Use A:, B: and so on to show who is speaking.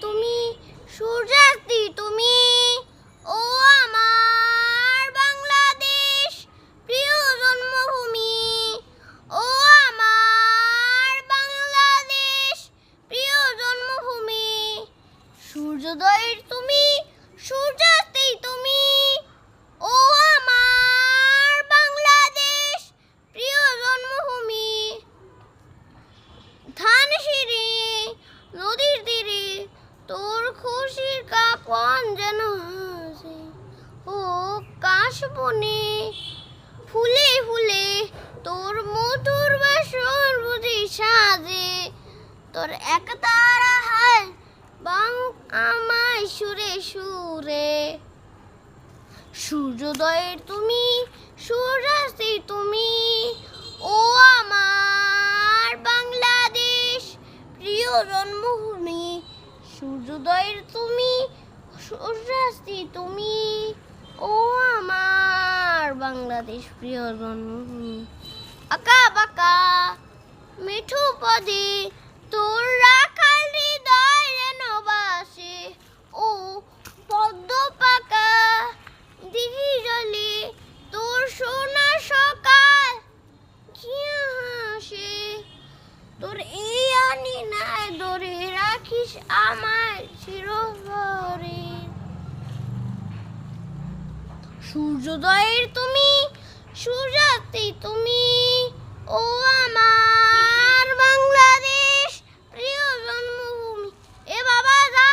A: তুমি, সূর্যাস্তি তুমি, ও আমার বাংলাদেশ প্রিয় জন্মভূমি, ও আমার বাংলাদেশ প্রিয় জন্মভূমি। সূর্যোদয়ের তুমি, সূর্যাস্তি তুমি, ও আমার বাংলাদেশ প্রিয় জন্মভূমি। ধানসিঁড়ি নদীর তীরে তোর খুশির কাঁপন যেন হাসে, ও কাশবনে ফুলে ফুলে তোর মধুর বাসর বুঝি সাজে। তোর একতারা হায় বাউক আমায় সুরে সুরে। সূর্যোদয়ের তুমি, সূর্যাস্তি তুমি, ও আমার বাংলাদেশ প্রিয় জন্মভূমি। সূর্যোদয়ের তুমি, সূর্যাস্তি তুমি, ও আমার বাংলাদেশ প্রিয় জন্মভূমি। আঁকা বাঁকা মিঠু পদে তোর রাখাল হৃদয় যেন বাসে, ও পদ্ম পাকা দিঘি জলে তোর সোনা সকাল ঘিয়া হাসে। তোর এই আঙিনায় ধরে রাখিস আমার চিরভরে। সূর্যোদয়ের তুমি, সূর্যাস্তি তুমি, ও আমার